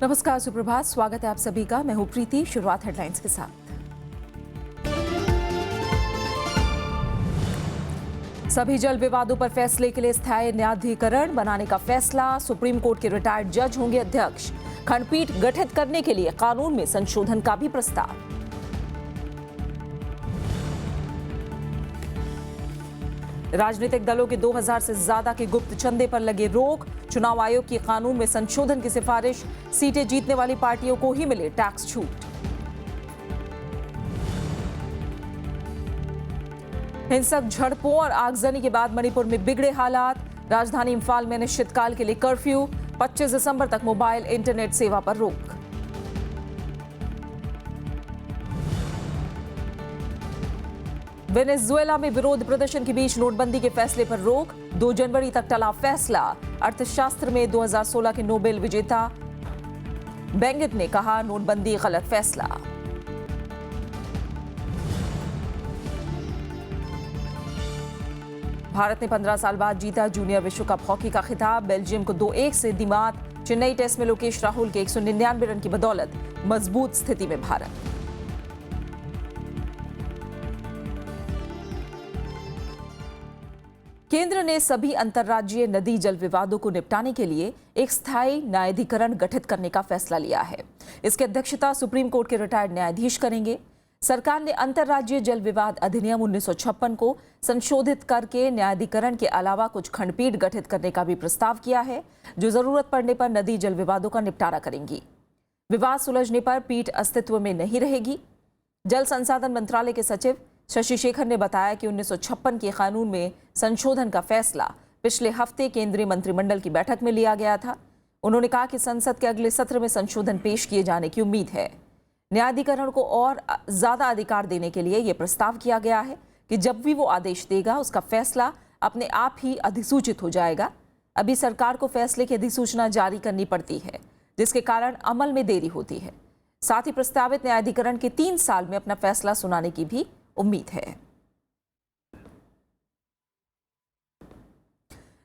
नमस्कार, सुप्रभात। स्वागत है आप सभी का। मैं हूं प्रीति। शुरुआत हेडलाइंस के साथ। सभी जल विवादों पर फैसले के लिए स्थायी न्यायाधिकरण बनाने का फैसला। सुप्रीम कोर्ट के रिटायर्ड जज होंगे अध्यक्ष। खंडपीठ गठित करने के लिए कानून में संशोधन का भी प्रस्ताव। राजनीतिक दलों के 2000 से ज्यादा के गुप्त चंदे पर लगे रोक। चुनाव आयोग की कानून में संशोधन की सिफारिश। सीटें जीतने वाली पार्टियों को ही मिले टैक्स छूट। हिंसक झड़पों और आगजनी के बाद मणिपुर में बिगड़े हालात। राजधानी इंफाल में अनिश्चितकाल के लिए कर्फ्यू। 25 दिसंबर तक मोबाइल इंटरनेट सेवा पर रोक। वेनेजुएला में विरोध प्रदर्शन के बीच नोटबंदी के फैसले पर रोक। 2 जनवरी तक टला फैसला। अर्थशास्त्र में 2016 के नोबेल विजेता बेंगेट ने कहा, नोटबंदी गलत फैसला। भारत ने 15 साल बाद जीता जूनियर विश्व कप हॉकी का खिताब। बेल्जियम को 2-1 से दी मात। चेन्नई टेस्ट में लोकेश राहुल के 199 रन की बदौलत मजबूत स्थिति में भारत। केंद्र ने सभी अंतर्राज्यीय नदी जल विवादों को निपटाने के लिए एक स्थायी न्यायाधिकरण गठित करने का फैसला लिया है। इसकी अध्यक्षता सुप्रीम कोर्ट के रिटायर्ड न्यायाधीश करेंगे। सरकार ने अंतर्राज्यीय जल विवाद अधिनियम 1956 को संशोधित करके न्यायाधिकरण के अलावा कुछ खंडपीठ गठित करने का भी प्रस्ताव किया है, जो जरूरत पड़ने पर नदी जल विवादों का निपटारा करेंगी। विवाद सुलझने पर पीठ अस्तित्व में नहीं रहेगी। जल संसाधन मंत्रालय के सचिव शशि शेखर ने बताया कि 1956 के कानून में संशोधन का फैसला पिछले हफ्ते केंद्रीय मंत्रिमंडल की बैठक में लिया गया था। उन्होंने कहा कि संसद के अगले सत्र में संशोधन पेश किए जाने की उम्मीद है। न्यायाधिकरण को और ज्यादा अधिकार देने के लिए यह प्रस्ताव किया गया है कि जब भी वो आदेश देगा, उसका फैसला अपने आप ही अधिसूचित हो जाएगा। अभी सरकार को फैसले की अधिसूचना जारी करनी पड़ती है, जिसके कारण अमल में देरी होती है। साथ ही प्रस्तावित न्यायाधिकरण के 3 साल में अपना फैसला सुनाने की भी उम्मीद है।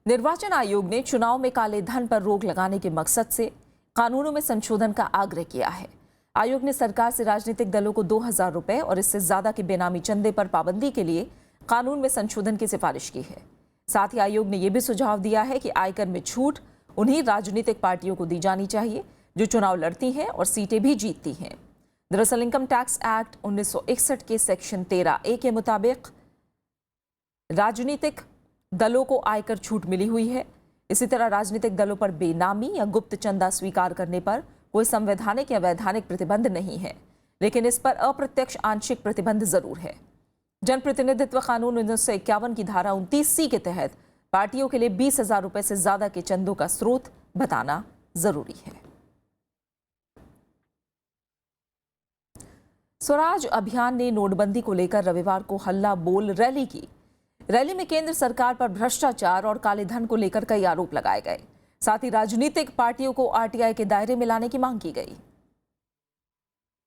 निर्वाचन आयोग ने चुनाव में काले धन पर रोक लगाने के मकसद से कानूनों में संशोधन का आग्रह किया है। आयोग ने सरकार से राजनीतिक दलों को 2000 रुपए और इससे ज्यादा के बेनामी चंदे पर पाबंदी के लिए कानून में संशोधन की सिफारिश की है। साथ ही आयोग ने यह भी सुझाव दिया है कि आयकर में छूट उन्हीं राजनीतिक पार्टियों को दी जानी चाहिए जो चुनाव लड़ती हैं और सीटें भी जीतती हैं। दरअसल इनकम टैक्स एक्ट 1961 के सेक्शन 13A के मुताबिक राजनीतिक दलों को आयकर छूट मिली हुई है। इसी तरह राजनीतिक दलों पर बेनामी या गुप्त चंदा स्वीकार करने पर कोई संवैधानिक या वैधानिक प्रतिबंध नहीं है, लेकिन इस पर अप्रत्यक्ष आंशिक प्रतिबंध जरूर है। जनप्रतिनिधित्व कानून 1951 की धारा 29C के तहत पार्टियों के लिए 20,000 रुपए से ज्यादा के चंदों का स्रोत बताना जरूरी है। स्वराज अभियान ने नोटबंदी को लेकर रविवार को हल्ला बोल रैली की। रैली में केंद्र सरकार पर भ्रष्टाचार और काले धन को लेकर कई आरोप लगाए गए। साथ ही राजनीतिक पार्टियों को आरटीआई के दायरे में लाने की मांग की गई।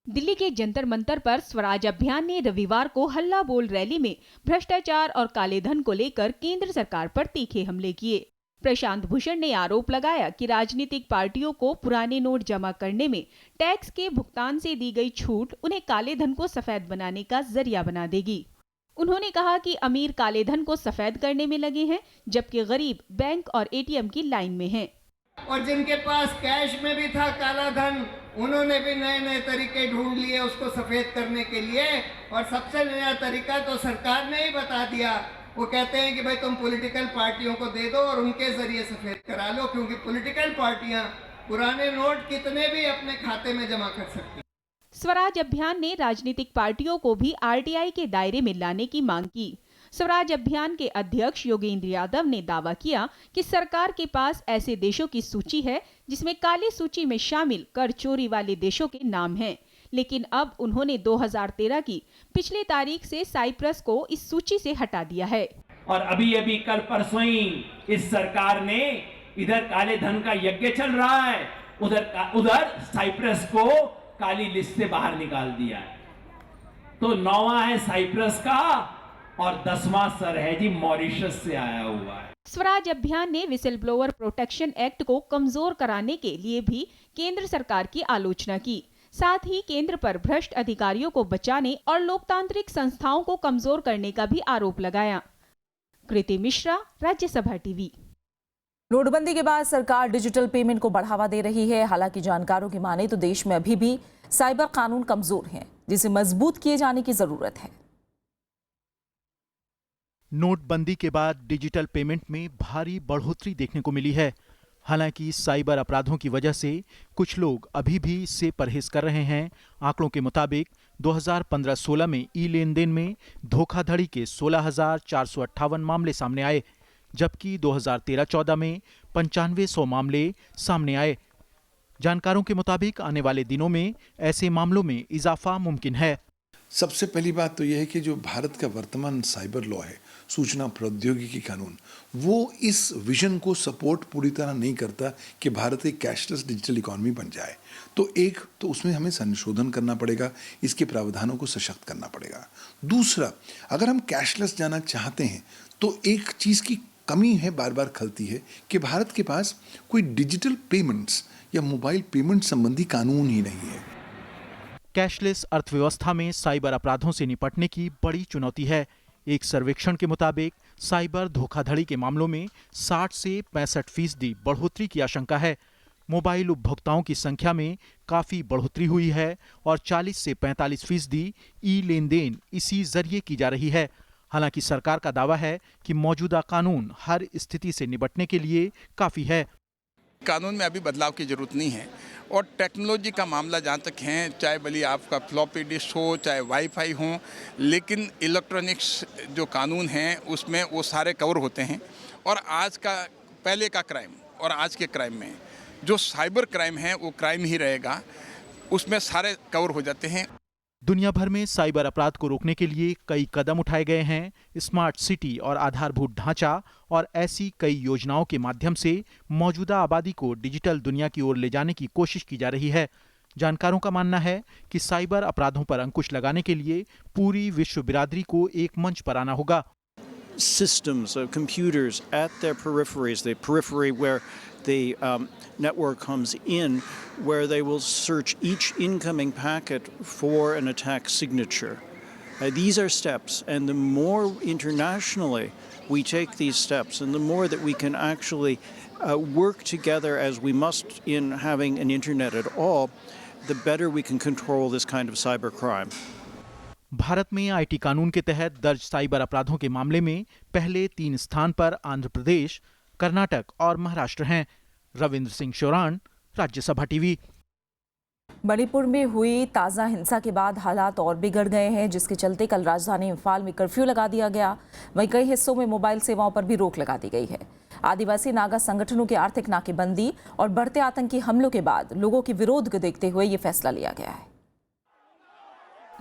दिल्ली के जंतर मंतर पर स्वराज अभियान ने रविवार को हल्ला बोल रैली में भ्रष्टाचार और काले धन को लेकर केंद्र सरकार पर तीखे हमले किए। प्रशांत भूषण ने आरोप लगाया कि राजनीतिक पार्टियों को पुराने नोट जमा करने में टैक्स के भुगतान से दी गई छूट उन्हें काले धन को सफेद बनाने का जरिया बना देगी। उन्होंने कहा कि अमीर काले धन को सफेद करने में लगे हैं, जबकि गरीब बैंक और एटीएम की लाइन में हैं। और जिनके पास कैश में भी था काला धन, उन्होंने भी नए नए तरीके ढूंढ लिए उसको सफेद करने के लिए। और सबसे नया तरीका तो सरकार ने ही बता दिया। वो कहते हैं कि भाई तुम पॉलिटिकल पार्टियों को दे दो और उनके जरिए सफेद करा लो, क्योंकि पॉलिटिकल पार्टियां पुराने नोट कितने भी अपने खाते में जमा कर सकती। स्वराज अभियान ने राजनीतिक पार्टियों को भी आरटीआई के दायरे में लाने की मांग की। स्वराज अभियान के अध्यक्ष योगेंद्र यादव ने दावा किया कि सरकार के पास ऐसे देशों की सूची है जिसमें काली सूची में शामिल कर चोरी वाले देशों के नाम हैं, लेकिन अब उन्होंने 2013 की पिछले तारीख से साइप्रस को इस सूची से हटा दिया है। और अभी कल परसों ही इस सरकार ने इधर काले धन का यज्ञ चल रहा है, उधर साइप्रस को काली लिस्ट से बाहर निकाल दिया है। तो 9वां है साइप्रस का और 10वां सर है जी मॉरिशस से आया हुआ है। स्वराज अभियान ने विसिल ब्लोअर प्रोटेक्शन एक्ट को कमजोर कराने के लिए भी केंद्र सरकार की आलोचना की। साथ ही केंद्र पर भ्रष्ट अधिकारियों को बचाने और लोकतांत्रिक संस्थाओं को कमजोर करने का भी आरोप लगाया। कृति मिश्रा, राज्यसभा टीवी। नोटबंदी के बाद सरकार डिजिटल पेमेंट को बढ़ावा दे रही है। हालांकि जानकारों की माने तो देश में अभी भी साइबर कानून कमजोर हैं, जिसे मजबूत किए जाने की जरूरत है। नोटबंदी के बाद डिजिटल पेमेंट में भारी बढ़ोतरी देखने को मिली है। हालांकि साइबर अपराधों की वजह से कुछ लोग अभी भी इससे परहेज कर रहे हैं। आंकड़ों के मुताबिक 2015-16 में ई लेन देन में धोखाधड़ी के 16,458 मामले सामने आए, जबकि 2013-14 में 9500 मामले सामने आए। जानकारों के मुताबिक आने वाले दिनों में ऐसे मामलों में इजाफा मुमकिन है। सबसे पहली बात तो यह है कि जो भारत का वर्तमान साइबर लॉ है, सूचना प्रौद्योगिकी कानून, वो इस विजन को सपोर्ट पूरी तरह नहीं करता कि भारत एक कैशलेस डिजिटल इकोनॉमी बन जाए। तो उसमें हमें संशोधन करना पड़ेगा, इसके प्रावधानों को सशक्त करना पड़ेगा। दूसरा, अगर हम कैशलेस जाना चाहते हैं तो एक चीज़ की कमी है, बार बार खलती है, कि भारत के पास कोई डिजिटल पेमेंट्स या मोबाइल पेमेंट संबंधी कानून ही नहीं है। कैशलेस अर्थव्यवस्था में साइबर अपराधों से निपटने की बड़ी चुनौती है। एक सर्वेक्षण के मुताबिक साइबर धोखाधड़ी के मामलों में 60 से 65% बढ़ोतरी की आशंका है। मोबाइल उपभोक्ताओं की संख्या में काफी बढ़ोतरी हुई है और 40 से 45% ई लेन देन इसी जरिए की जा रही है। हालांकि सरकार का दावा है कि मौजूदा कानून हर स्थिति से निपटने के लिए काफी है। कानून में अभी बदलाव की जरूरत नहीं है। और टेक्नोलॉजी का मामला जहाँ तक है, चाहे भले आपका फ्लॉपी डिस्क हो, चाहे वाईफाई हो, लेकिन इलेक्ट्रॉनिक्स जो कानून हैं उसमें वो सारे कवर होते हैं। और आज का पहले का क्राइम और आज के क्राइम में जो साइबर क्राइम है वो क्राइम ही रहेगा, उसमें सारे कवर हो जाते हैं। दुनिया भर में साइबर अपराध को रोकने के लिए कई कदम उठाए गए हैं। स्मार्ट सिटी और आधारभूत ढांचा और ऐसी कई योजनाओं के माध्यम से मौजूदा आबादी को डिजिटल दुनिया की ओर ले जाने की कोशिश की जा रही है। जानकारों का मानना है कि साइबर अपराधों पर अंकुश लगाने के लिए पूरी विश्व बिरादरी को एक मंच पर आना होगा। Systems of computers at their peripheries, the periphery where the network comes in, where they will search each incoming packet for an attack signature. These are steps, and the more internationally we take these steps, and the more that we can actually work together as we must in having an internet at all, the better we can control this kind of cybercrime. Bharat में IT कानून के तहत दर्ज cyber अपराधों के मामले में पहले 3 स्थान पर आंध्र प्रदेश, कर्नाटक और महाराष्ट्र हैं। रविंद्र सिंह शोरान, राज्यसभा टीवी। मणिपुर में हुई ताज़ा हिंसा के बाद हालात और बिगड़ गए हैं, जिसके चलते कल राजधानी इंफाल में कर्फ्यू लगा दिया गया। वहीं कई हिस्सों में मोबाइल सेवाओं पर भी रोक लगा दी गई है। आदिवासी नागा संगठनों की आर्थिक नाकेबंदी और बढ़ते आतंकी हमलों के बाद लोगों के विरोध को देखते हुए ये फैसला लिया गया है।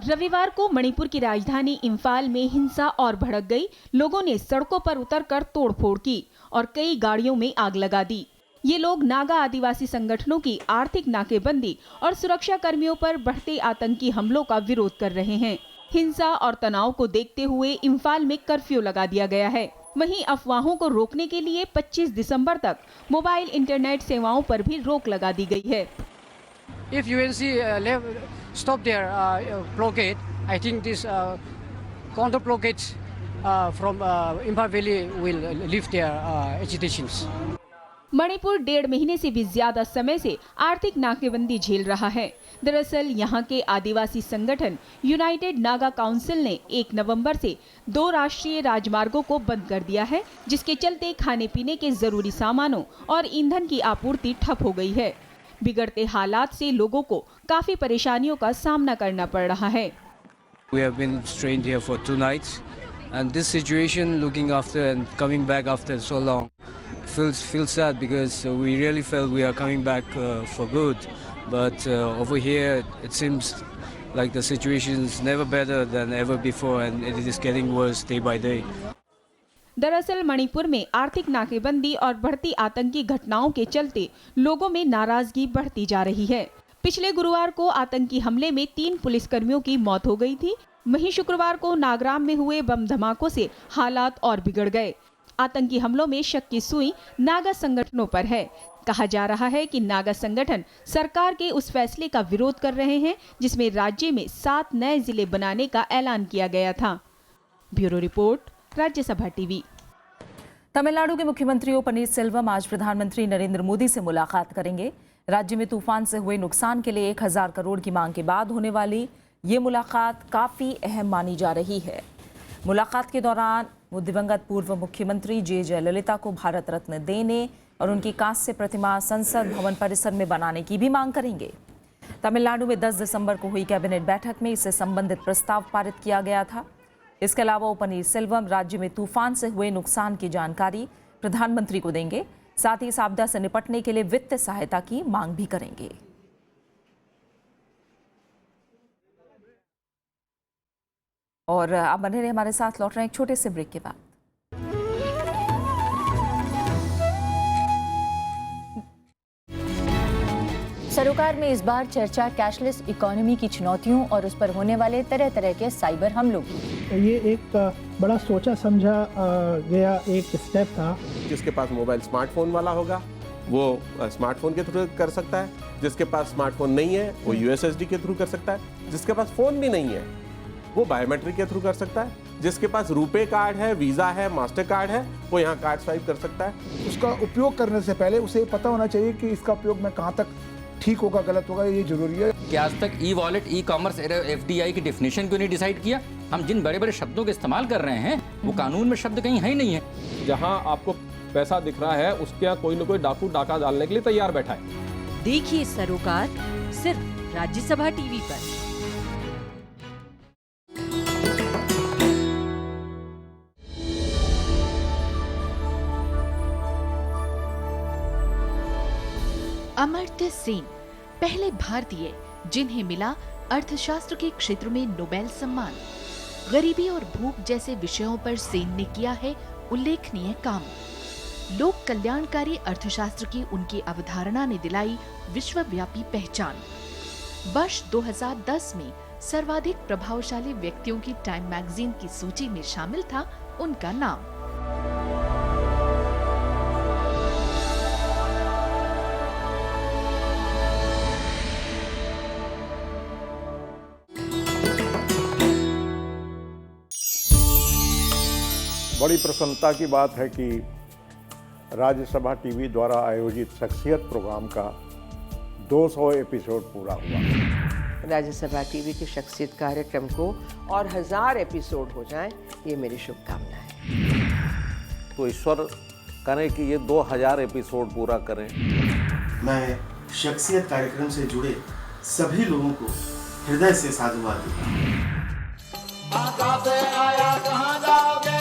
रविवार को मणिपुर की राजधानी इंफाल में हिंसा और भड़क गई। लोगों ने सड़कों पर उतरकर तोड़फोड़ की और कई गाड़ियों में आग लगा दी। ये लोग नागा आदिवासी संगठनों की आर्थिक नाकेबंदी और सुरक्षा कर्मियों पर बढ़ते आतंकी हमलों का विरोध कर रहे हैं। हिंसा और तनाव को देखते हुए इंफाल में कर्फ्यू लगा दिया गया है। वहीं अफवाहों को रोकने के लिए 25 दिसंबर तक मोबाइल इंटरनेट सेवाओं पर भी रोक लगा दी गई है। If UNC stop their blockade, I think this counter blockades from Imphal Valley will lift their agitations. Manipur 1.5 महीने से भी ज्यादा समय से आर्थिक नाकेबंदी झेल रहा है। दरअसल यहाँ के आदिवासी संगठन यूनाइटेड नागा काउंसिल ने 1 नवंबर से 2 राष्ट्रीय राजमार्गों को बंद कर दिया है, जिसके चलते खाने पीने के जरूरी सामानों और ईंधन की आपूर्ति ठप हो गई है। बिगड़ते हालात से लोगों को काफी परेशानियों का सामना करना पड़ रहा है। We have been strained here for 2 nights, and this situation, looking after and coming back after so long, feels sad because we really felt we are coming back for good. But over here, it seems like the situation is never better than ever before, and it is getting worse day by day. दरअसल मणिपुर में आर्थिक नाकेबंदी और बढ़ती आतंकी घटनाओं के चलते लोगों में नाराजगी बढ़ती जा रही है। पिछले गुरुवार को आतंकी हमले में 3 पुलिसकर्मियों की मौत हो गई थी। वहीं शुक्रवार को नागराम में हुए बम धमाकों से हालात और बिगड़ गए। आतंकी हमलों में शक की सुई नागा संगठनों पर है। कहा जा रहा है कि नागा संगठन सरकार के उस फैसले का विरोध कर रहे हैं जिसमें राज्य में 7 नए जिले बनाने का ऐलान किया गया था। Bureau report, Rajya Sabha TV. Tamil Nadu के मुख्यमंत्री ओ पनीरसेल्वम आज प्रधानमंत्री नरेंद्र मोदी से मुलाकात करेंगे। राज्य में तूफान से हुए नुकसान के लिए 1000 करोड़ की मांग के बाद होने वाली ये मुलाकात काफी अहम मानी जा रही है। मुलाकात के दौरान वो दिवंगत पूर्व मुख्यमंत्री जे जयललिता को भारत रत्न देने और उनकी कांस्य प्रतिमा संसद भवन परिसर में बनाने की भी मांग करेंगे। तमिलनाडु में 10 दिसंबर को हुई कैबिनेट बैठक में इससे संबंधित प्रस्ताव पारित किया गया था। इसके अलावा ओ पनीरसेल्वम राज्य में तूफान से हुए नुकसान की जानकारी प्रधानमंत्री को देंगे। साथ ही इस आपदा से निपटने के लिए वित्तीय सहायता की मांग भी करेंगे। और आप बने रहे हमारे साथ, लौट रहे हैं एक छोटे से ब्रेक के बाद। सरोकार में इस बार चर्चा कैशलेस इकोनॉमी की चुनौतियों और उस पर होने वाले तरह तरह के साइबर हमलों की। ये एक बड़ा सोचा समझा गया एक स्टेप था। जिसके पास मोबाइल स्मार्टफोन वाला होगा वो स्मार्टफोन के थ्रू कर सकता है, जिसके पास स्मार्टफोन नहीं है वो यूएसएसडी के थ्रू कर सकता है, जिसके पास फोन भी नहीं है वो बायोमेट्रिक के थ्रू कर सकता है, जिसके पास रुपे कार्ड है, वीज़ा है, मास्टर कार्ड है वो यहाँ कार्ड स्वाइप कर सकता है। उसका उपयोग करने से पहले उसे पता होना चाहिए कि इसका उपयोग मैं कहाँ तक ठीक होगा गलत होगा, ये जरूरी है। कि आज तक e wallet, e commerce, FDI की डेफिनेशन क्यों नहीं डिसाइड किया? हम जिन बड़े बड़े शब्दों का इस्तेमाल कर रहे हैं वो कानून में शब्द कहीं है ही नहीं है। जहां आपको पैसा दिख रहा है उसके यहाँ कोई न कोई डाकू डाका डालने के लिए तैयार बैठा है। देखिए सरोकार सिर्फ राज्यसभा टीवी पर। अमर्त्य सेन पहले भारतीय जिन्हें मिला अर्थशास्त्र के क्षेत्र में नोबेल सम्मान। गरीबी और भूख जैसे विषयों पर सेन ने किया है उल्लेखनीय काम। लोक कल्याणकारी अर्थशास्त्र की उनकी अवधारणा ने दिलाई विश्वव्यापी पहचान। वर्ष 2010 में सर्वाधिक प्रभावशाली व्यक्तियों की टाइम मैगजीन की सूची में शामिल था उनका नाम। बड़ी प्रसन्नता की बात है कि राज्यसभा टीवी द्वारा आयोजित शख्सियत प्रोग्राम का 200 एपिसोड पूरा हुआ। राज्यसभा टीवी के शख्सियत कार्यक्रम को और 1000 एपिसोड हो जाएं, ये मेरी शुभकामना है। तो ईश्वर करे कि ये 2000 एपिसोड पूरा करें। मैं शख्सियत कार्यक्रम से जुड़े सभी लोगों को हृदय से साधुवाद देता हूँ।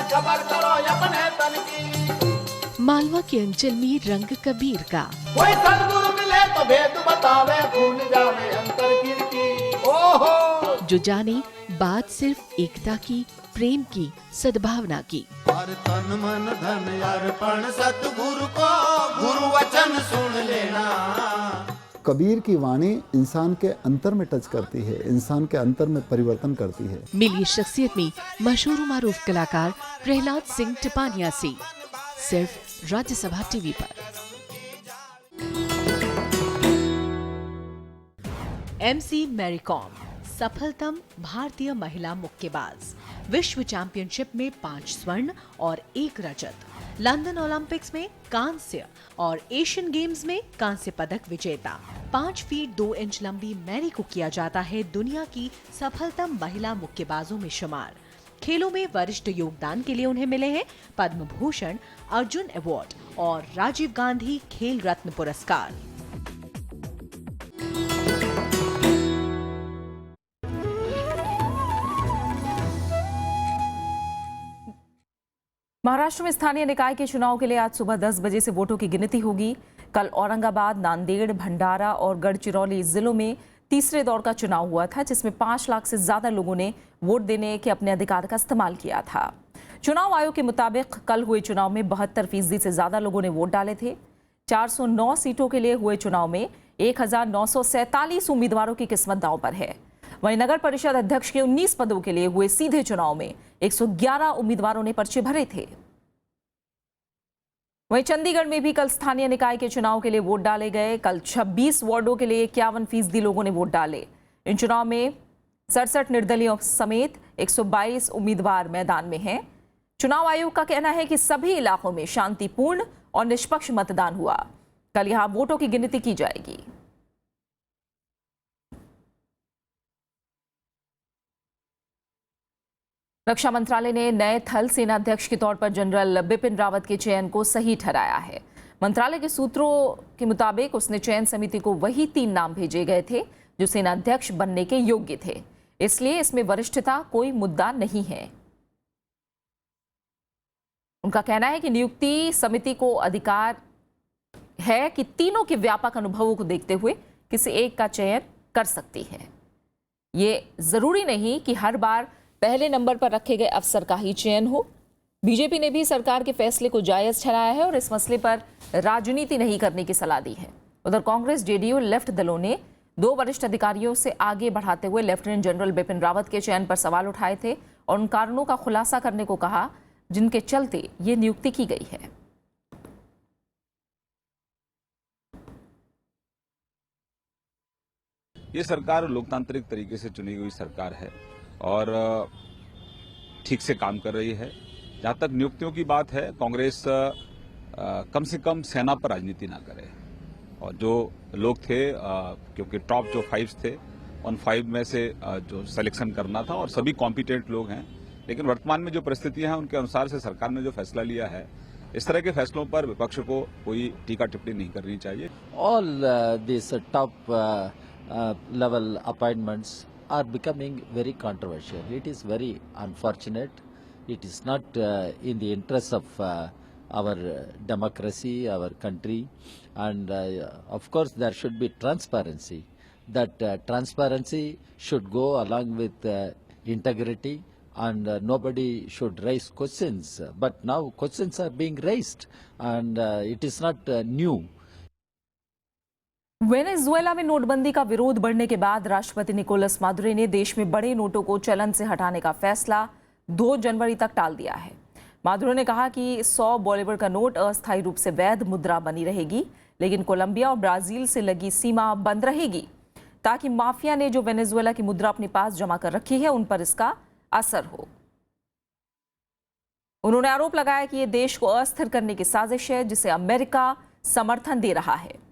खबर करो अपने तन की। मालवा के अंचल में रंग कबीर का कोई सद्गुरु मिले तो भेद बतावे, भूल जावे अंतर कीर्ति। ओहो जो जाने बात सिर्फ एकता की, प्रेम की, सद्भावना की। हर तन मन धन अर्पण सतगुरु को, गुरु वचन सुन लेना। कबीर की वाणी इंसान के अंतर में टच करती है, इंसान के अंतर में परिवर्तन करती है। मिली शख्सियत में मशहूर मारूफ कलाकार प्रहलाद सिंह टिपानिया से सिर्फ राज्यसभा टीवी पर। एमसी मैरी कॉम सफलतम भारतीय महिला मुक्केबाज। विश्व चैंपियनशिप में 5 स्वर्ण और 1 रजत। लंदन ओलंपिक्स में कांस्य और एशियन गेम्स में कांस्य पदक विजेता। 5 फीट 2 इंच लंबी मैरी को किया जाता है दुनिया की सफलतम महिला मुक्केबाजों में शुमार। खेलों में वरिष्ठ योगदान के लिए उन्हें मिले हैं पद्म भूषण, अर्जुन अवार्ड और राजीव गांधी खेल रत्न पुरस्कार। महाराष्ट्र में स्थानीय निकाय के चुनाव के लिए आज सुबह 10 बजे से वोटों की गिनती होगी। कल औरंगाबाद, नांदेड़, भंडारा और गढ़चिरौली जिलों में तीसरे दौर का चुनाव हुआ था, जिसमें 5 लाख से ज्यादा लोगों ने वोट देने के अपने अधिकार का इस्तेमाल किया था। चुनाव आयोग के मुताबिक कल हुए चुनाव में 72% से ज्यादा लोगों ने वोट डाले थे। 409 सीटों के लिए हुए चुनाव में 1947 उम्मीदवारों की किस्मत दांव पर है। वहीं नगर परिषद अध्यक्ष के 19 पदों के लिए हुए सीधे चुनाव में 111 उम्मीदवारों ने पर्चे भरे थे। वहीं चंडीगढ़ में भी कल स्थानीय निकाय के चुनाव के लिए वोट डाले गए। कल 26 वार्डों के लिए 51% लोगों ने वोट डाले। इन चुनाव में 67 निर्दलीयों समेत 122 उम्मीदवार मैदान में हैं। चुनाव आयोग का कहना है कि सभी इलाकों में शांतिपूर्ण और निष्पक्ष मतदान हुआ। कल यहां वोटों की गिनती की जाएगी। रक्षा मंत्रालय ने नए थल सेनाध्यक्ष के तौर पर जनरल बिपिन रावत के चयन को सही ठहराया है। मंत्रालय के सूत्रों के मुताबिक उसने चयन समिति को वही 3 नाम भेजे गए थे जो सेनाध्यक्ष बनने के योग्य थे, इसलिए इसमें वरिष्ठता कोई मुद्दा नहीं है। उनका कहना है कि नियुक्ति समिति को अधिकार है कि तीनों के व्यापक अनुभवों को देखते हुए किसी एक का चयन कर सकती है। ये जरूरी नहीं कि हर बार पहले नंबर पर रखे गए अफसर का ही चयन हो। बीजेपी ने भी सरकार के फैसले को जायज ठहराया है और इस मसले पर राजनीति नहीं करने की सलाह दी है। उधर कांग्रेस, जेडीयू, लेफ्ट दलों ने 2 वरिष्ठ अधिकारियों से आगे बढ़ाते हुए लेफ्टिनेंट जनरल बिपिन रावत के चयन पर सवाल उठाए थे और उन कारणों का खुलासा करने को कहा जिनके चलते ये नियुक्ति की गई है। ये सरकार लोकतांत्रिक तरीके से चुनी हुई सरकार है और ठीक से काम कर रही है। जहां तक नियुक्तियों की बात है, कांग्रेस कम से कम सेना पर राजनीति ना करे और जो लोग थे, क्योंकि टॉप जो 5 थे, उन 5 में से जो सिलेक्शन करना था और सभी कॉम्पिटेंट लोग हैं, लेकिन वर्तमान में जो परिस्थितियां हैं उनके अनुसार से सरकार ने जो फैसला लिया है, इस तरह के फैसलों पर विपक्ष को कोई टीका टिप्पणी नहीं करनी चाहिए। All this top level appointments are becoming very controversial. It is very unfortunate. It is not in the interest of our democracy, our country, and of course there should be transparency. That transparency should go along with integrity, and nobody should raise questions. But now questions are being raised, and it is not new. Venezuela में नोटबंदी का विरोध बढ़ने के बाद राष्ट्रपति Nicolas Maduro ने देश में बड़े नोटों को चलन से हटाने का फैसला 2 जनवरी तक टाल दिया है। मादुरो ने कहा कि 100 बोलीवर का नोट अस्थायी रूप से वैध मुद्रा बनी रहेगी, लेकिन कोलंबिया और ब्राजील से लगी सीमा बंद रहेगी ताकि माफिया ने जो वेनेजुएला की मुद्रा अपने पास जमा कर रखी है उन पर इसका असर हो। उन्होंने आरोप लगाया कि यह देश को अस्थिर करने की साजिश है जिसे अमेरिका समर्थन दे रहा है।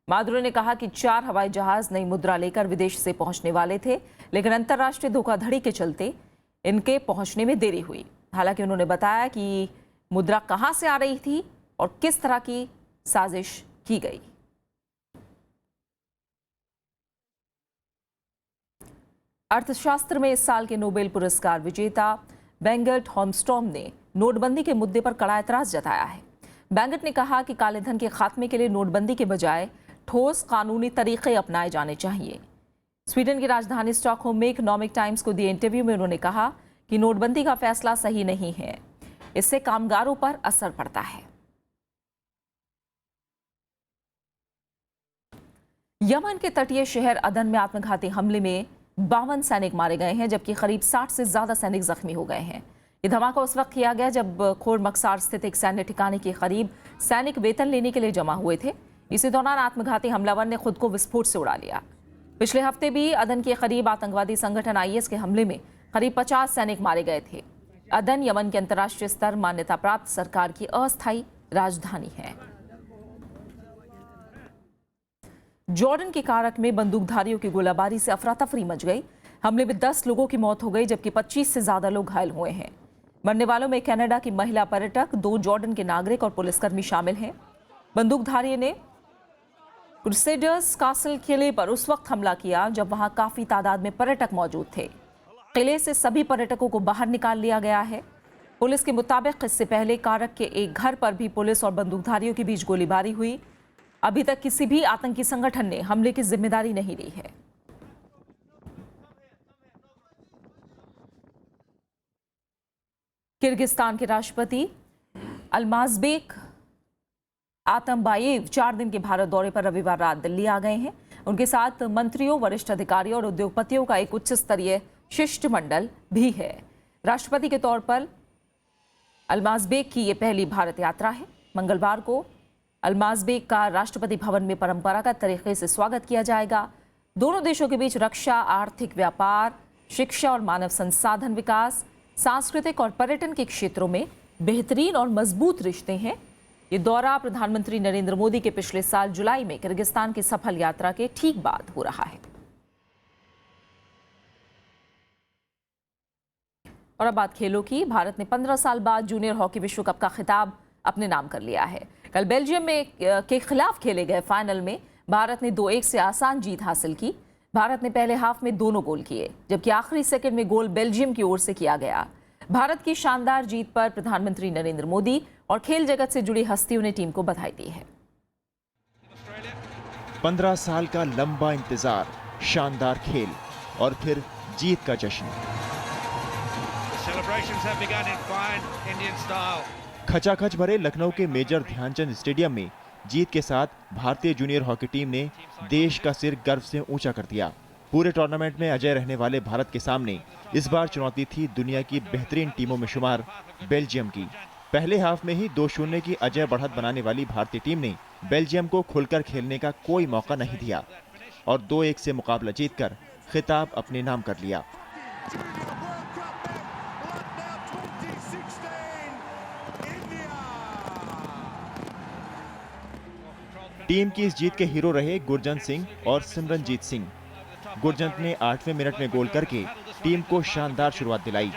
मादुरो ने कहा कि 4 हवाई जहाज नई मुद्रा लेकर विदेश से पहुंचने वाले थे, लेकिन अंतर्राष्ट्रीय धोखाधड़ी के चलते इनके पहुंचने में देरी हुई। हालांकि उन्होंने बताया कि मुद्रा कहां से आ रही थी और किस तरह की साजिश की गई। अर्थशास्त्र में इस साल के नोबेल पुरस्कार विजेता बेंगट होमस्ट्रॉम ने नोटबंदी के मुद्दे पर कड़ा एतराज जताया है। बेंगट ने कहा कि काले धन के खात्मे के लिए नोटबंदी के बजाय ठोस कानूनी तरीके अपनाए जाने चाहिए। स्वीडन की राजधानी स्टॉकहोम में इकोनॉमिक टाइम्स को दिए इंटरव्यू में उन्होंने कहा कि नोटबंदी का फैसला सही नहीं है, इससे कामगारों पर असर पड़ता है। यमन के तटीय शहर अदन में आत्मघाती हमले में 52 सैनिक मारे गए हैं, जबकि करीब 60 से ज्यादा सैनिक जख्मी हो गए हैं। ये धमाका उस वक्त किया गया जब खोर मक्सार स्थित एक सैन्य ठिकाने के करीब सैनिक वेतन लेने के लिए जमा हुए थे। इसी दौरान आत्मघाती हमलावर ने खुद को विस्फोट से उड़ा लिया। पिछले हफ्ते भी अदन के करीब आतंकवादी संगठन IS के हमले में करीब 50 सैनिक मारे गए थे। अदन यमन के अंतर्राष्ट्रीय स्तर मान्यता प्राप्त सरकार की अस्थायी राजधानी है। जॉर्डन के कारक में बंदूकधारियों की गोलाबारी से अफरा तफरी मच गई। हमले में 10 लोगों की मौत हो गई, जबकि 25 से ज्यादा लोग घायल हुए हैं। मरने वालों में कनाडा की महिला पर्यटक, 2 जॉर्डन के नागरिक और पुलिसकर्मी शामिल हैं। बंदूकधारी ने क्रूसेडर्स कासल किले पर उस वक्त हमला किया जब वहां काफी तादाद में पर्यटक मौजूद थे। किले से सभी पर्यटकों को बाहर निकाल लिया गया है। पुलिस के मुताबिक इससे पहले कारक के एक घर पर भी पुलिस और बंदूकधारियों के बीच गोलीबारी हुई। अभी तक किसी भी आतंकी संगठन ने हमले की जिम्मेदारी नहीं ली है। किर्गिस्तान के राष्ट्रपति अल्माज़बेक आतमबायेव 4 दिन के भारत दौरे पर रविवार रात दिल्ली आ गए हैं। उनके साथ मंत्रियों, वरिष्ठ अधिकारियों और उद्योगपतियों का एक उच्च स्तरीय शिष्टमंडल भी है। राष्ट्रपति के तौर पर अल्माज़बेक की यह पहली भारत यात्रा है। मंगलवार को अल्माज़बेक का राष्ट्रपति भवन में परंपरागत तरीके से स्वागत किया जाएगा। दोनों देशों के बीच रक्षा, आर्थिक, व्यापार, शिक्षा और मानव संसाधन विकास, सांस्कृतिक और पर्यटन के क्षेत्रों में बेहतरीन और मजबूत रिश्ते हैं। ये दौरा प्रधानमंत्री नरेंद्र मोदी के पिछले साल जुलाई में किर्गिस्तान की सफल यात्रा के ठीक बाद हो रहा है। और अब बात खेलों की। भारत ने 15 साल बाद जूनियर हॉकी विश्व कप का खिताब अपने नाम कर लिया है। कल बेल्जियम के खिलाफ खेले गए फाइनल में भारत ने 2-1 से आसान जीत हासिल की। भारत ने पहले हाफ में दोनों गोल किए, जबकि आखिरी सेकंड में गोल बेल्जियम की ओर से किया गया। भारत की शानदार जीत पर प्रधानमंत्री नरेंद्र मोदी और खेल जगत से जुड़ी हस्तियों ने टीम को बधाई दी है। 15 साल का लंबा इंतजार, शानदार खेल और फिर जीत का जश्न। खचाखच भरे लखनऊ के मेजर ध्यानचंद स्टेडियम में जीत के साथ भारतीय जूनियर हॉकी टीम ने देश का सिर गर्व से ऊंचा कर दिया। पूरे टूर्नामेंट में अजय रहने वाले भारत के सामने इस बार चुनौती थी दुनिया की बेहतरीन टीमों में शुमार बेल्जियम की। पहले हाफ में ही 2-0 की अजय बढ़त बनाने वाली भारतीय टीम ने बेल्जियम को खुलकर खेलने का कोई मौका नहीं दिया और 2-1 से मुकाबला जीतकर खिताब अपने नाम कर लिया। टीम की इस जीत के हीरो रहे गुरजंत सिंह और सिमरनजीत सिंह। गुरजंत ने 8वें मिनट में गोल करके टीम को शानदार शुरुआत दिलाई,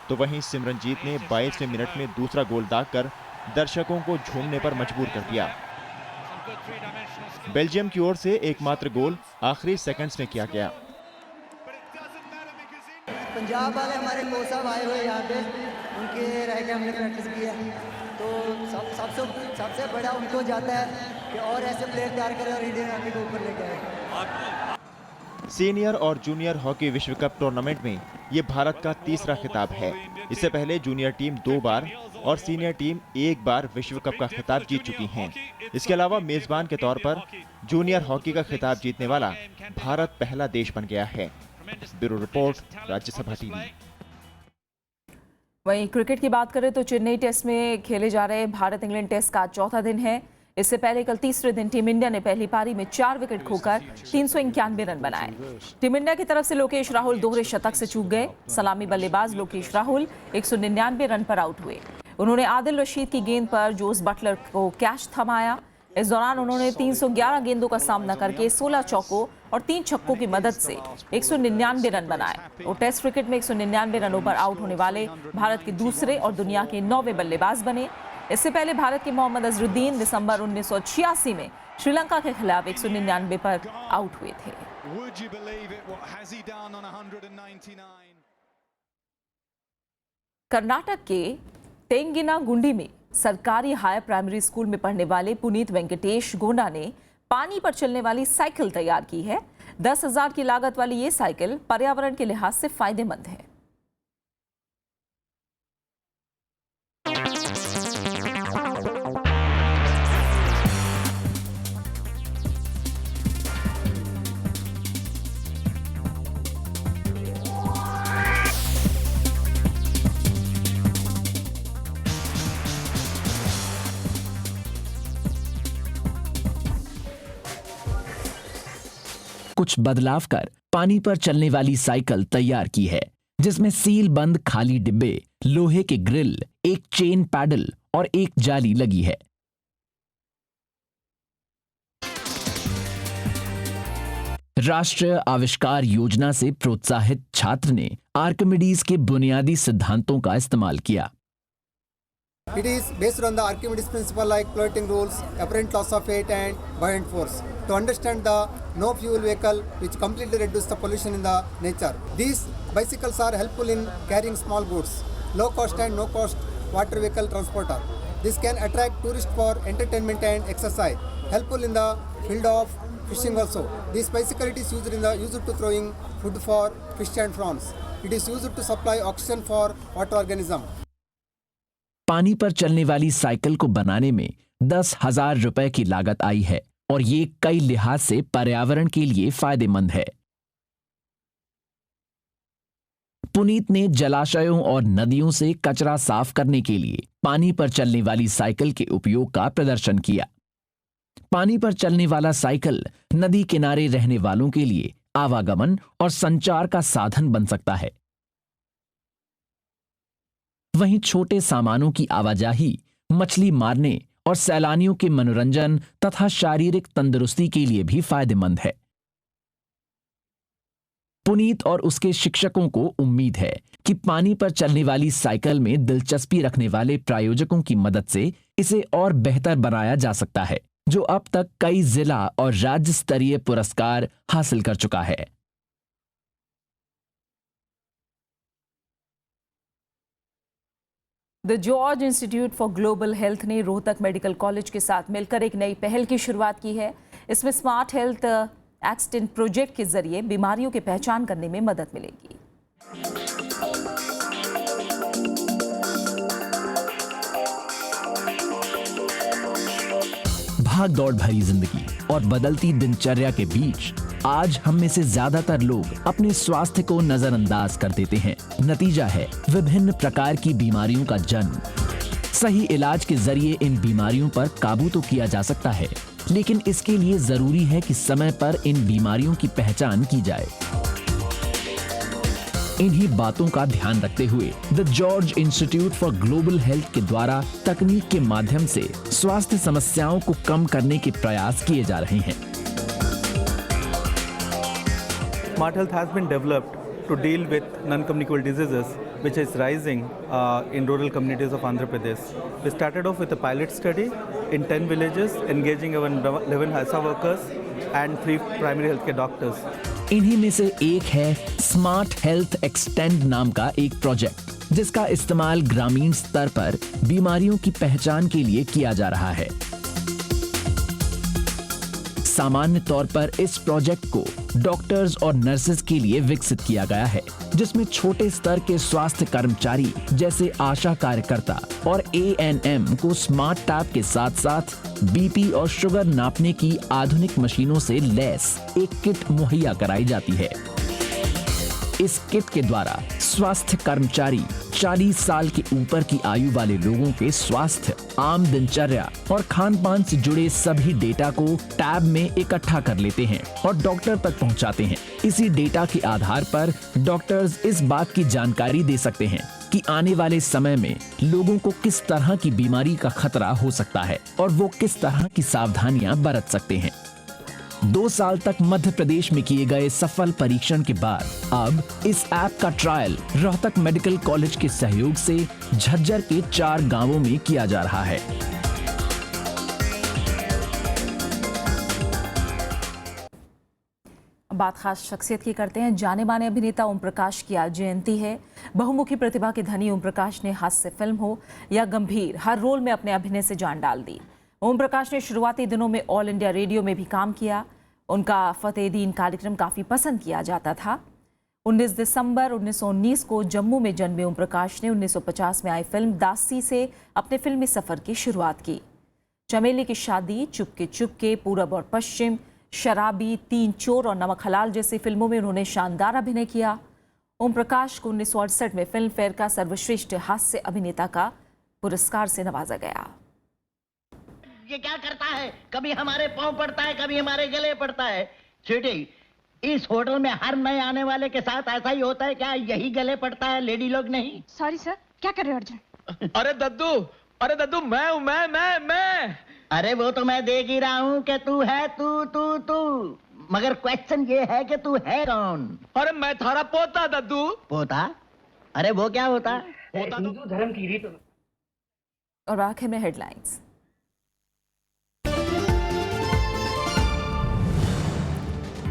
तो वहीं सिमरनजीत ने 22वें मिनट में दूसरा गोल दागकर दर्शकों को झूमने पर मजबूर कर दिया। बेल्जियम की ओर से एकमात्र गोल आखिरी सेकंड्स में किया गया। पंजाब वाले हमारे कोच साहब आए हुए यहाँ पे, उनके रह के हमने प्रैक्टिस किया, तो सबसे बड़ा उनको जाता है कि और ऐसे प्लेयर तैयार करें और इंडियन आर्मी को ऊपर लेके आए। सीनियर और जूनियर हॉकी विश्व कप टूर्नामेंट में ये भारत का तीसरा खिताब है। इससे पहले जूनियर टीम 2 बार और सीनियर टीम 1 बार विश्व कप का खिताब जीत चुकी हैं। इसके अलावा मेजबान के तौर पर जूनियर हॉकी का खिताब जीतने वाला भारत पहला देश बन गया है। Bureau report, Rajya Sabha TV. वहीं क्रिकेट की बात करें तो चेन्नई टेस्ट में खेले जा रहे भारत इंग्लैंड टेस्ट का चौथा दिन है। इससे पहले कल तीसरे दिन टीम इंडिया ने पहली पारी में 4 विकेट खोकर 391 रन बनाए। टीम इंडिया की तरफ से लोकेश राहुल दोहरे शतक से चूक गए। सलामी बल्लेबाज लोकेश राहुल 199 रन पर आउट हुए। उन्होंने आदिल रशीद की गेंद पर जोस बटलर को कैच थमाया। इस दौरान उन्होंने 311 गेंदों का सामना करके 16 चौकों और 3 छक्कों की मदद से 199 रन बनाए और टेस्ट क्रिकेट में 199 रनों पर आउट होने वाले भारत के दूसरे और दुनिया के 9वें बल्लेबाज बने। इससे पहले भारत के मोहम्मद अजरुद्दीन दिसंबर 1986 में श्रीलंका के खिलाफ 199 पर आउट हुए थे। कर्नाटक के तेंगिनागुंडी में सरकारी हायर प्राइमरी स्कूल में पढ़ने वाले पुनीत वेंकटेश गोंडा ने पानी पर चलने वाली साइकिल तैयार की है। 10,000 की लागत वाली ये साइकिल पर्यावरण के लिहाज से फायदेमंद है। कुछ बदलाव कर पानी पर चलने वाली साइकिल तैयार की है, जिसमें सील बंद खाली डिब्बे, लोहे के ग्रिल, एक चेन पैडल और एक जाली लगी है। राष्ट्रीय आविष्कार योजना से प्रोत्साहित छात्र ने आर्किमिडीज के बुनियादी सिद्धांतों का इस्तेमाल किया। It is based on the Archimedes principle like floating rules, apparent laws of weight and buoyant force. To understand the no fuel vehicle which completely reduce the pollution in the nature. These bicycles are helpful in carrying small goods, low cost and no cost water vehicle transporter. This can attract tourists for entertainment and exercise. Helpful in the field of fishing also. This bicycle is used to throwing food for fish and prawns. It is used to supply oxygen for water organism. पानी पर चलने वाली cycle को बनाने में 10,000 रुपए की लागत आई है और ये कई लिहाज से पर्यावरण के लिए फायदेमंद है। पुनीत ने जलाशयों और नदियों से कचरा साफ करने के लिए पानी पर चलने वाली साइकिल के उपयोग का प्रदर्शन किया। पानी पर चलने वाला साइकिल नदी किनारे रहने वालों के लिए आवागमन और संचार का साधन बन सकता है। वहीं छोटे सामानों की आवाजाही, मछली मारने और सैलानियों के मनोरंजन तथा शारीरिक तंदुरुस्ती के लिए भी फायदेमंद है। पुनीत और उसके शिक्षकों को उम्मीद है कि पानी पर चलने वाली साइकिल में दिलचस्पी रखने वाले प्रायोजकों की मदद से इसे और बेहतर बनाया जा सकता है, जो अब तक कई जिला और राज्य स्तरीय पुरस्कार हासिल कर चुका है। The George institute for global health ने रोहतक मेडिकल कॉलेज के साथ मिलकर एक नई पहल की शुरुआत की है। इसमें स्मार्ट हेल्थ एक्सटेंट प्रोजेक्ट के जरिए बीमारियों की पहचान करने में मदद मिलेगी। भाग दौड़ भरी जिंदगी और बदलती दिनचर्या के बीच आज हम में से ज्यादातर लोग अपने स्वास्थ्य को नजरअंदाज कर देते हैं। नतीजा है विभिन्न प्रकार की बीमारियों का जन्म। सही इलाज के जरिए इन बीमारियों पर काबू तो किया जा सकता है, लेकिन इसके लिए जरूरी है कि समय पर इन बीमारियों की पहचान की जाए। इन्हीं बातों का ध्यान रखते हुए the George institute for global health के द्वारा तकनीक के माध्यम से स्वास्थ्य समस्याओं को कम करने के प्रयास किए जा रहे हैं। Smart Health has been developed to deal with non-communicable diseases which is rising in rural communities of Andhra Pradesh. We started off with a pilot study in 10 villages, engaging 11 ASHA workers and 3 primary healthcare doctors. इन्हीं में से एक है smart health extend नाम का एक project, जिसका इस्तेमाल ग्रामीण स्तर पर बीमारियों की पहचान के लिए किया जा रहा है। सामान्य तौर पर इस प्रोजेक्ट को डॉक्टर्स और नर्सेज के लिए विकसित किया गया है, जिसमें छोटे स्तर के स्वास्थ्य कर्मचारी जैसे आशा कार्यकर्ता और ANM को स्मार्ट टैब के साथ साथ BP और शुगर नापने की आधुनिक मशीनों से लैस एक किट मुहैया कराई जाती है। इस किट के द्वारा स्वास्थ्य कर्मचारी 40 साल के ऊपर की आयु वाले लोगों के स्वास्थ्य, आम दिनचर्या और खान पान से जुड़े सभी डेटा को टैब में इकट्ठा कर लेते हैं और डॉक्टर तक पहुंचाते हैं। इसी डेटा के आधार पर डॉक्टर्स इस बात की जानकारी दे सकते हैं कि आने वाले समय में लोगों को किस तरह की बीमारी का खतरा हो सकता है और वो किस तरह की सावधानियां बरत सकते हैं। 2 साल तक मध्य प्रदेश में किए गए सफल परीक्षण के बाद अब इस ऐप का ट्रायल रोहतक मेडिकल कॉलेज के सहयोग से झज्जर के 4 गांवों में किया जा रहा है। बात खास शख्सियत की करते हैं। जाने माने अभिनेता ओम प्रकाश की आज जयंती है। बहुमुखी प्रतिभा के धनी ओम प्रकाश ने हास्य फिल्म हो या गंभीर, हर रोल में अपने अभिनय से जान डाल दी। ओम प्रकाश ने शुरुआती दिनों में ऑल इंडिया रेडियो में भी काम किया। उनका फतेह दीन कार्यक्रम काफ़ी पसंद किया जाता था। 19 दिसंबर 1919 को जम्मू में जन्मे ओम प्रकाश ने 1950 में आई फिल्म दासी से अपने फिल्मी सफ़र की शुरुआत की। चमेली की शादी, चुपके चुपके, पूरब और पश्चिम, शराबी, 3 चोर और नमक हलाल जैसी फिल्मों में उन्होंने शानदार अभिनय किया। ओम प्रकाश को 1968 में फिल्म फेयर का सर्वश्रेष्ठ हास्य अभिनेता का पुरस्कार से नवाजा गया। ये क्या करता है, कभी हमारे पांव पड़ता है, कभी हमारे गले पड़ता है। स्वीटी, इस होटल में हर नए आने वाले के साथ ऐसा ही होता है क्या? यही गले पड़ता है, लेडी लोग नहीं। सॉरी सर, क्या कर रहे हो अर्जुन? अरे दद्दू, मैं। अरे वो तो मैं देख ही रहा हूँ कि तू है तू। मगर क्वेश्चन ये है कि तू है कौन? अरे मैं थारा पोता दद्दू। पोता? अरे वो क्या होता? हिंदू धर्म की रीत। और आखिर में हेडलाइंस।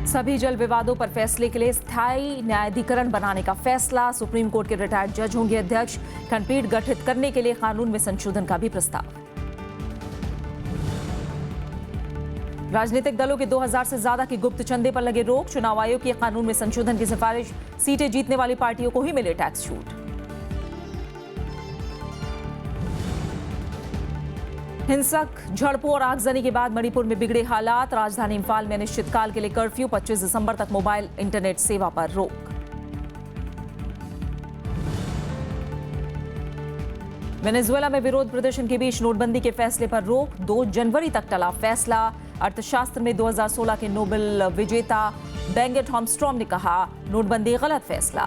सभी जल विवादों पर फैसले के लिए स्थायी न्यायाधिकरण बनाने का फैसला। सुप्रीम कोर्ट के रिटायर्ड जज होंगे अध्यक्ष। खंडपीठ गठित करने के लिए कानून में संशोधन का भी प्रस्ताव। राजनीतिक दलों के 2000 से ज्यादा की गुप्त चंदे पर लगे रोक। चुनाव आयोग की कानून में संशोधन की सिफारिश। सीटें जीतने वाली पार्टियों को ही मिले टैक्स छूट। हिंसक झड़पों और आगजनी के बाद मणिपुर में बिगड़े हालात। राजधानी इंफाल में अनिश्चितकाल के लिए कर्फ्यू। 25 दिसंबर तक मोबाइल इंटरनेट सेवा पर रोक। वेनेजुएला में विरोध प्रदर्शन के बीच नोटबंदी के फैसले पर रोक, 2 जनवरी तक टला फैसला। अर्थशास्त्र में 2016 के नोबेल विजेता बेंगेट हॉमस्ट्रॉम ने कहा, नोटबंदी गलत फैसला।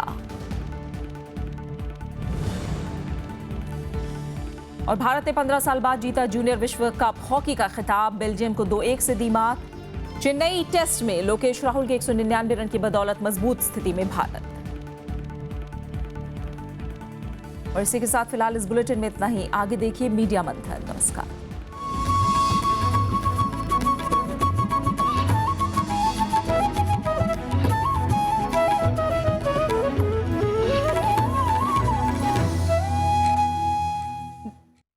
और भारत ने 15 साल बाद जीता जूनियर विश्व कप हॉकी का खिताब, बेल्जियम को 2-1 से दी मात। चेन्नई टेस्ट में लोकेश राहुल के 199 रन की बदौलत मजबूत स्थिति में भारत। और इसी के साथ फिलहाल इस बुलेटिन में इतना ही। आगे देखिए मीडिया मंथन। नमस्कार।